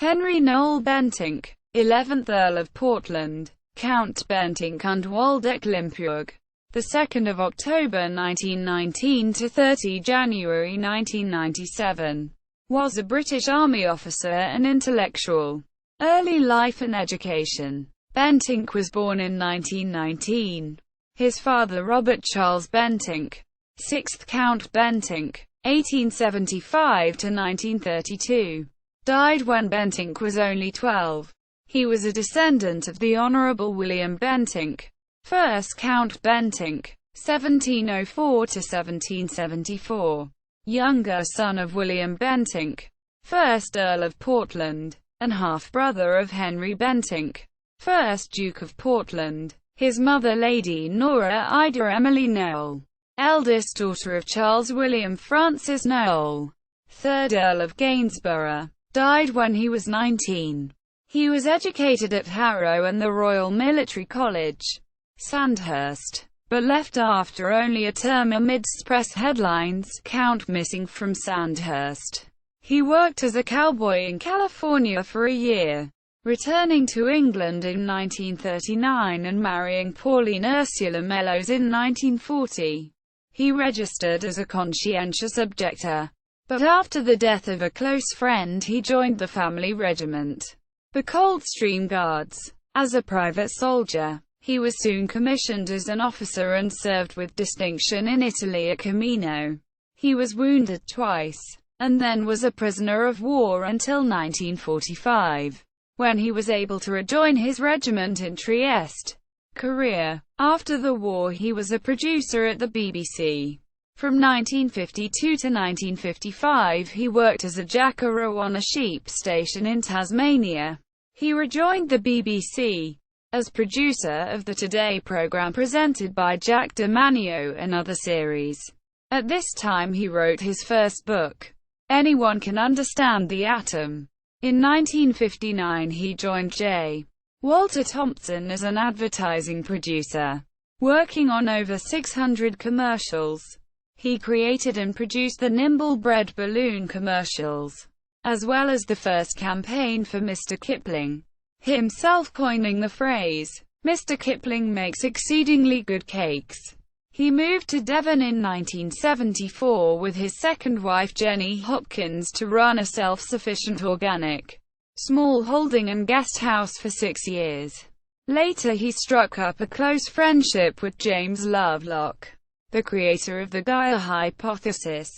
Henry Noel Bentinck, 11th Earl of Portland, Count Bentinck und Waldeck Limpurg, 2nd of October 1919 to 30 January 1997, was a British Army officer and intellectual. Early life and education. Bentinck was born in 1919. His father, Robert Charles Bentinck, 6th Count Bentinck, 1875 to 1932, died when Bentinck was only 12. He was a descendant of the Honourable William Bentinck, 1st Count Bentinck, 1704 to 1774, younger son of William Bentinck, 1st Earl of Portland, and half-brother of Henry Bentinck, 1st Duke of Portland. His mother, Lady Nora Ida Emily Noel, eldest daughter of Charles William Francis Noel, 3rd Earl of Gainsborough, died when he was 19. He was educated at Harrow and the Royal Military College, Sandhurst, but left after only a term amidst press headlines, "Count missing from Sandhurst." He worked as a cowboy in California for a year, returning to England in 1939 and marrying Pauline Ursula Mellows in 1940. He registered as a conscientious objector, but after the death of a close friend he joined the family regiment, the Coldstream Guards. As a private soldier, he was soon commissioned as an officer and served with distinction in Italy at Camino. He was wounded twice, and then was a prisoner of war until 1945, when he was able to rejoin his regiment in Trieste. Career. After the war he was a producer at the BBC. From 1952 to 1955 he worked as a jackaroo on a sheep station in Tasmania. He rejoined the BBC as producer of the Today programme presented by Jack DeManio and other series. At this time he wrote his first book, Anyone Can Understand the Atom. In 1959 he joined J. Walter Thompson as an advertising producer, working on over 600 commercials. He created and produced the Nimble Bread balloon commercials, as well as the first campaign for Mr. Kipling, himself coining the phrase, "Mr. Kipling makes exceedingly good cakes." He moved to Devon in 1974 with his second wife Jenny Hopkins to run a self-sufficient organic small holding and guest house for 6 years. Later he struck up a close friendship with James Lovelock, the creator of the Gaia hypothesis,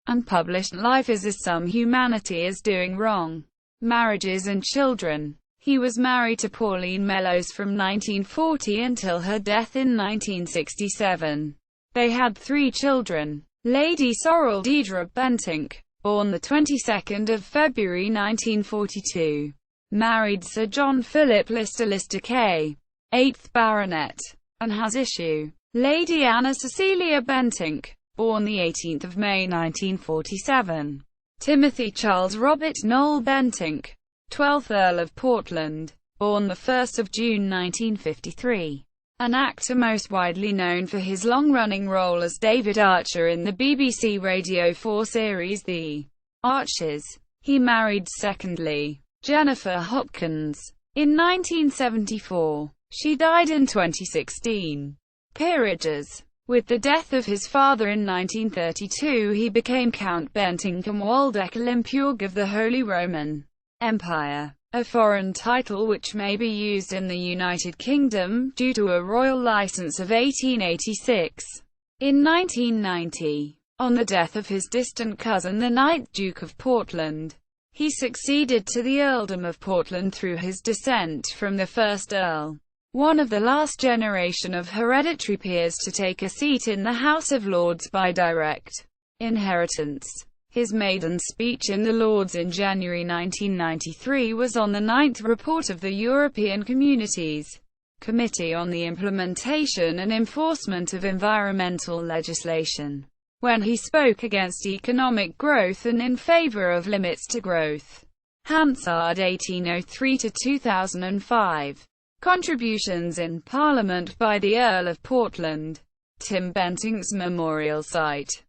and published Life is as Some Humanity is Doing Wrong, Marriages and Children. He was married to Pauline Mellows from 1940 until her death in 1967. They had 3 children. Lady Sorrel Deidre Bentinck, born the 22nd of February 1942, married Sir John Philip Lister K., 8th Baronet, and has issue. Lady Anna Cecilia Bentinck, born the 18th of May 1947. Timothy Charles Robert Noel Bentinck, 12th Earl of Portland, born the 1st of June 1953. An actor most widely known for his long-running role as David Archer in the BBC Radio 4 series The Archers. He married secondly, Jennifer Hopkins, in 1974. She died in 2016. Peerages. With the death of his father in 1932 he became Count Bentinck and Waldeck Limpurg of the Holy Roman Empire, a foreign title which may be used in the United Kingdom, due to a royal license of 1886. In 1990, on the death of his distant cousin the 9th Duke of Portland, he succeeded to the Earldom of Portland through his descent from the 1st Earl, one of the last generation of hereditary peers to take a seat in the House of Lords by direct inheritance. His maiden speech in the Lords in January 1993 was on the 9th report of the European Communities Committee on the Implementation and Enforcement of Environmental Legislation, when he spoke against economic growth and in favour of limits to growth. Hansard 1803–2005. Contributions in Parliament by the Earl of Portland. Tim Bentinck's memorial site.